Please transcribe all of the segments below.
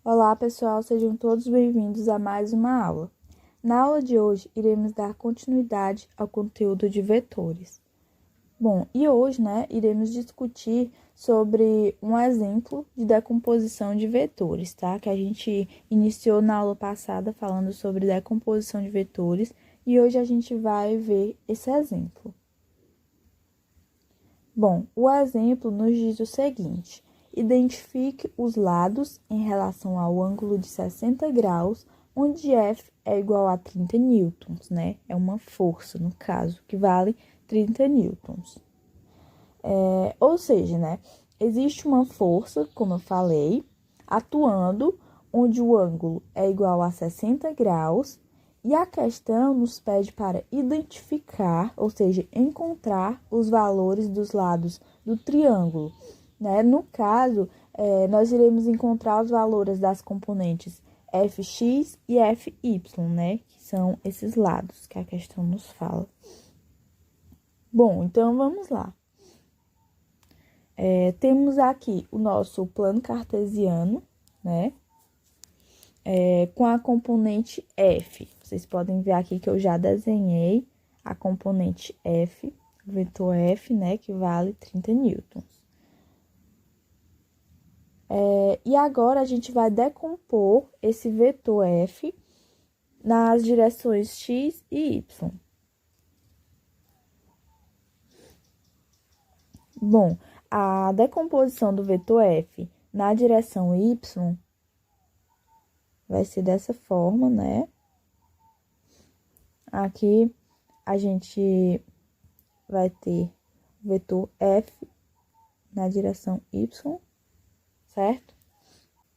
Olá, pessoal, sejam todos bem-vindos a mais uma aula. Na aula de hoje, iremos dar continuidade ao conteúdo de vetores. Bom, e hoje, iremos discutir sobre um exemplo de decomposição de vetores, tá? Que a gente iniciou na aula passada falando sobre decomposição de vetores e hoje a gente vai ver esse exemplo. Bom, o exemplo nos diz o seguinte: identifique os lados em relação ao ângulo de 60 graus, onde F é igual a 30 newtons, né? É uma força, no caso, que vale 30 newtons. Ou seja, existe uma força, como eu falei, atuando onde o ângulo é igual a 60 graus, e a questão nos pede para identificar, ou seja, encontrar os valores dos lados do triângulo, né? No caso, nós iremos encontrar os valores das componentes fx e fy, né? Que são esses lados que a questão nos fala. Bom, então vamos lá. Temos aqui o nosso plano cartesiano, né? Com a componente F. Vocês podem ver aqui que eu já desenhei a componente F, o vetor F, né? Que vale 30 newtons. E agora, a gente vai decompor esse vetor F nas direções x e y. Bom, a decomposição do vetor F na direção y vai ser dessa forma, né? Aqui, a gente vai ter o vetor F na direção y, certo?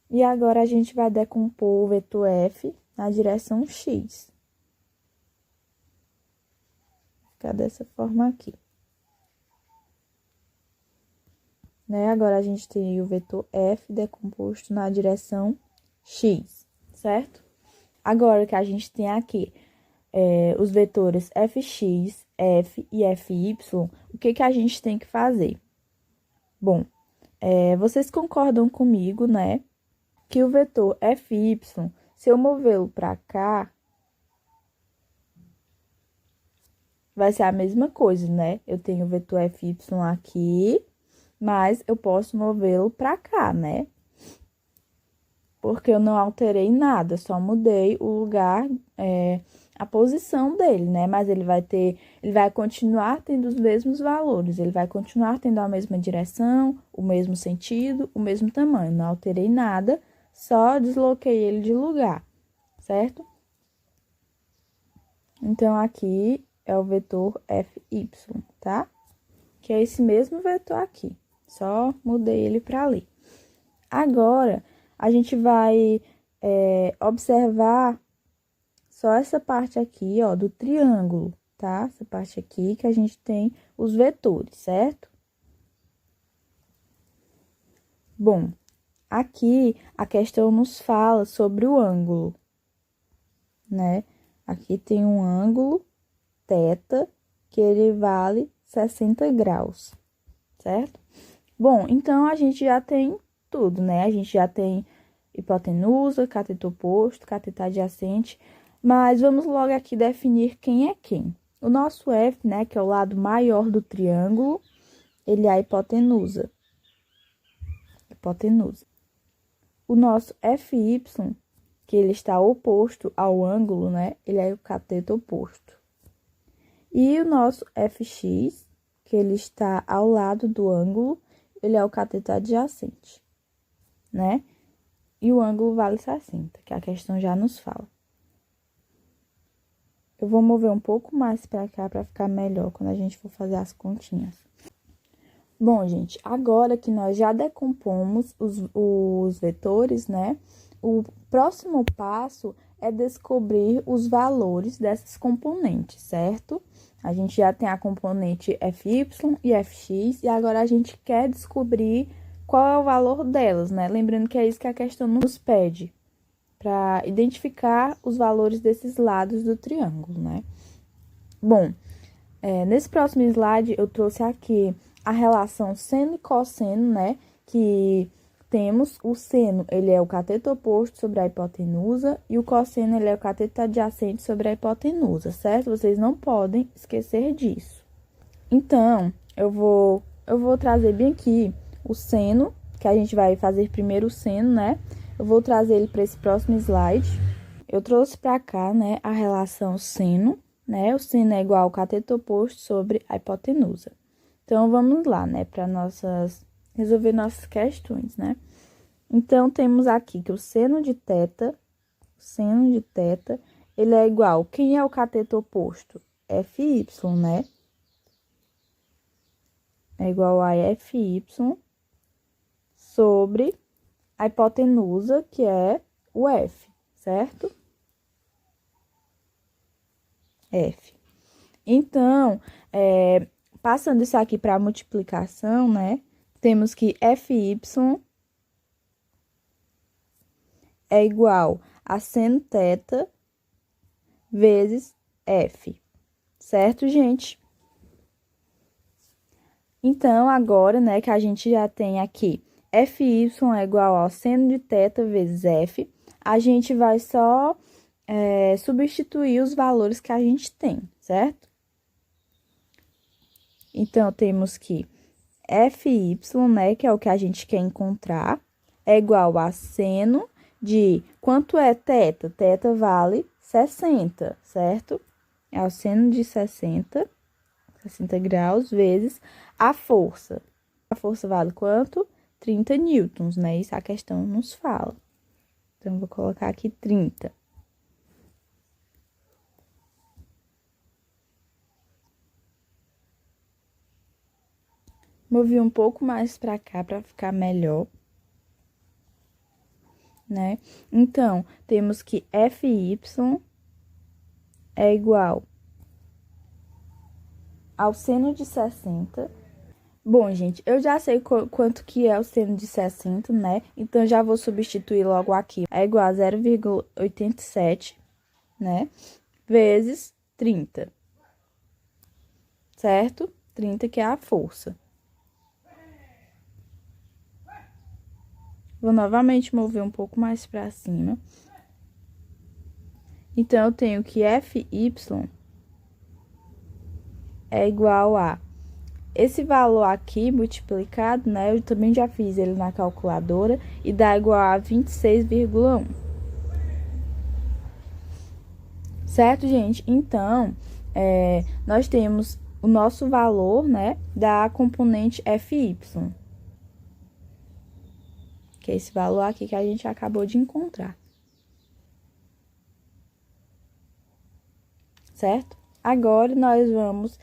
E agora, a gente vai decompor o vetor F na direção x. Fica dessa forma aqui. Agora, a gente tem o vetor F decomposto na direção x, certo? Agora que a gente tem aqui os vetores fx, f e fy, o que a gente tem que fazer? Bom, vocês concordam comigo, né? Que o vetor fy, se eu movê-lo para cá, vai ser a mesma coisa, né? Eu tenho o vetor fy aqui, mas eu posso movê-lo para cá, né? Porque eu não alterei nada, só mudei o lugar, a posição dele, né? Mas ele vai continuar tendo os mesmos valores, ele vai continuar tendo a mesma direção, o mesmo sentido, o mesmo tamanho. Não alterei nada, só desloquei ele de lugar, certo? Então, aqui é o vetor fy, tá? Que é esse mesmo vetor aqui. Só mudei ele para ali. Agora, a gente vai observar só essa parte aqui, ó, do triângulo, tá? Essa parte aqui que a gente tem os vetores, certo? Bom, aqui a questão nos fala sobre o ângulo, né? Aqui tem um ângulo θ, que ele vale 60 graus, certo? Bom, então, a gente já tem tudo, né? A gente já tem hipotenusa, cateto oposto, cateto adjacente, mas vamos logo aqui definir quem é quem. O nosso F, né, que é o lado maior do triângulo, ele é a hipotenusa. O nosso FY, que ele está oposto ao ângulo, né, ele é o cateto oposto. E o nosso FX, que ele está ao lado do ângulo, ele é o cateto adjacente, né? E o ângulo vale 60, que a questão já nos fala. Eu vou mover um pouco mais para cá para ficar melhor quando a gente for fazer as continhas. Bom, gente, agora que nós já decompomos os vetores, né? O próximo passo é descobrir os valores dessas componentes, certo? A gente já tem a componente fy e fx, e agora a gente quer descobrir qual é o valor delas, né? Lembrando que é isso que a questão nos pede, para identificar os valores desses lados do triângulo, né? Bom, nesse próximo slide eu trouxe aqui a relação seno e cosseno, né? Que temos o seno, ele é o cateto oposto sobre a hipotenusa, e o cosseno, ele é o cateto adjacente sobre a hipotenusa, certo? Vocês não podem esquecer disso. Então, eu vou trazer bem aqui o seno, que a gente vai fazer primeiro o seno, né? Eu vou trazer ele para esse próximo slide. Eu trouxe para cá, né, a relação seno, né? O seno é igual ao cateto oposto sobre a hipotenusa. Então, vamos lá, né, para resolver nossas questões, né? Então, temos aqui que o seno de θ, ele é igual, quem é o cateto oposto? FY, né? É igual a FY sobre a hipotenusa, que é o F, certo? F. Então, passando isso aqui para multiplicação, né? Temos que FY é igual a seno θ vezes F, certo, gente? Então, agora, né, que a gente já tem aqui FY é igual ao seno de θ vezes F, a gente vai só substituir os valores que a gente tem, certo? Então, temos que FY, né, que é o que a gente quer encontrar, é igual a seno de quanto é θ? Θ vale 60, certo? É o seno de 60 graus vezes a força. A força vale quanto? 30 newtons, né? Isso a questão nos fala. Então, eu vou colocar aqui 30. Movi um pouco mais para cá para ficar melhor, né? Então, temos que FY é igual ao seno de 60. Bom, gente, eu já sei quanto que é o seno de 60, né? Então, já vou substituir logo aqui. É igual a 0,87, né? Vezes 30, certo? 30 que é a força. Vou novamente mover um pouco mais para cima. Então, eu tenho que FY é igual a esse valor aqui multiplicado, né? Eu também já fiz ele na calculadora e dá igual a 26,1. Certo, gente? Então, nós temos o nosso valor, né, da componente FY. Que é esse valor aqui que a gente acabou de encontrar. Certo? Agora, nós vamos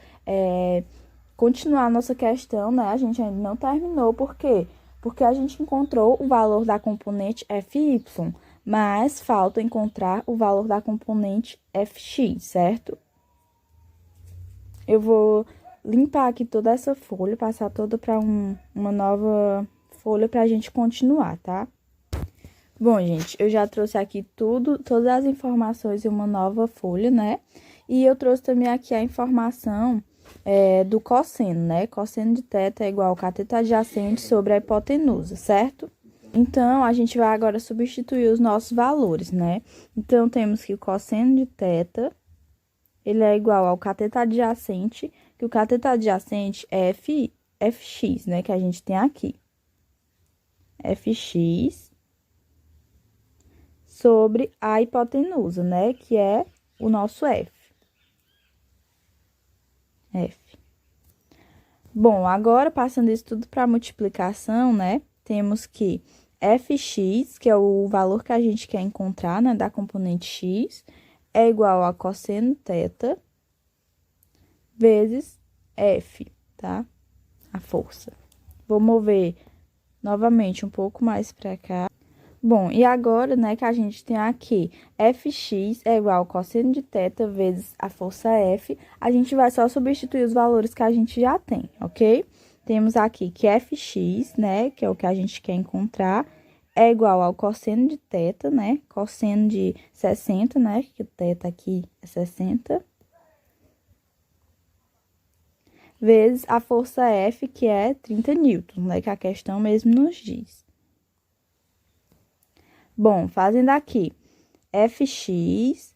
continuar a nossa questão, né? A gente ainda não terminou, por quê? Porque a gente encontrou o valor da componente FY, mas falta encontrar o valor da componente FX, certo? Eu vou limpar aqui toda essa folha, passar toda para uma nova folha para a gente continuar, tá? Bom, gente, eu já trouxe aqui todas as informações em uma nova folha, né? E eu trouxe também aqui a informação do cosseno, né? Cosseno de θ é igual ao cateto adjacente sobre a hipotenusa, certo? Então, a gente vai agora substituir os nossos valores, né? Então, temos que o cosseno de θ, ele é igual ao cateto adjacente, que o cateto adjacente é fx, né? Que a gente tem aqui. Fx sobre a hipotenusa, né? Que é o nosso F. Bom, agora, passando isso tudo para multiplicação, né? Temos que Fx, que é o valor que a gente quer encontrar, né? Da componente x, é igual a cosseno θ vezes F, tá? A força. Vou mover novamente um pouco mais para cá. Bom, e agora, né, que a gente tem aqui Fx é igual ao cosseno de θ vezes a força F, a gente vai só substituir os valores que a gente já tem, ok? Temos aqui que Fx, né, que é o que a gente quer encontrar, é igual ao cosseno de θ, né, cosseno de 60, né, que o θ aqui é 60, vezes a força F, que é 30 newtons, né, que a questão mesmo nos diz. Bom, fazendo aqui, fx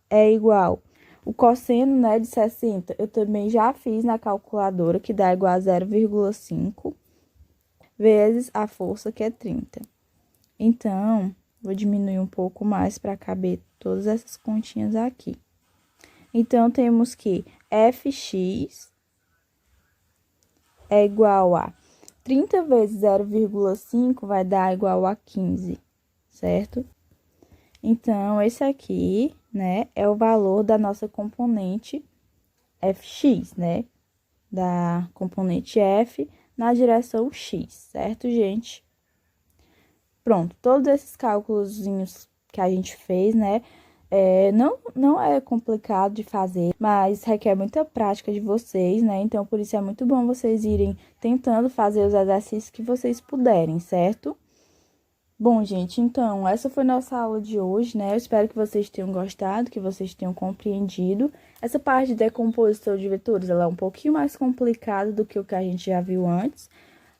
é igual... O cosseno, né, de 60, eu também já fiz na calculadora, que dá igual a 0,5 vezes a força, que é 30. Então, vou diminuir um pouco mais para caber todas essas continhas aqui. Então, temos que Fx é igual a 30 vezes 0,5 vai dar igual a 15, certo? Então, esse aqui, né, é o valor da nossa componente Fx, né? Da componente F na direção X, certo, gente? Pronto, todos esses cálculos que a gente fez, né? Não é complicado de fazer, mas requer muita prática de vocês, né? Então, por isso é muito bom vocês irem tentando fazer os exercícios que vocês puderem, certo? Bom, gente, então, essa foi nossa aula de hoje, né? Eu espero que vocês tenham gostado, que vocês tenham compreendido. Essa parte de decomposição de vetores, ela é um pouquinho mais complicada do que o que a gente já viu antes,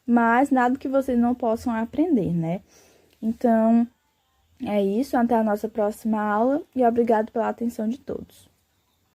mas nada que vocês não possam aprender, né? Então, é isso, até a nossa próxima aula e obrigado pela atenção de todos.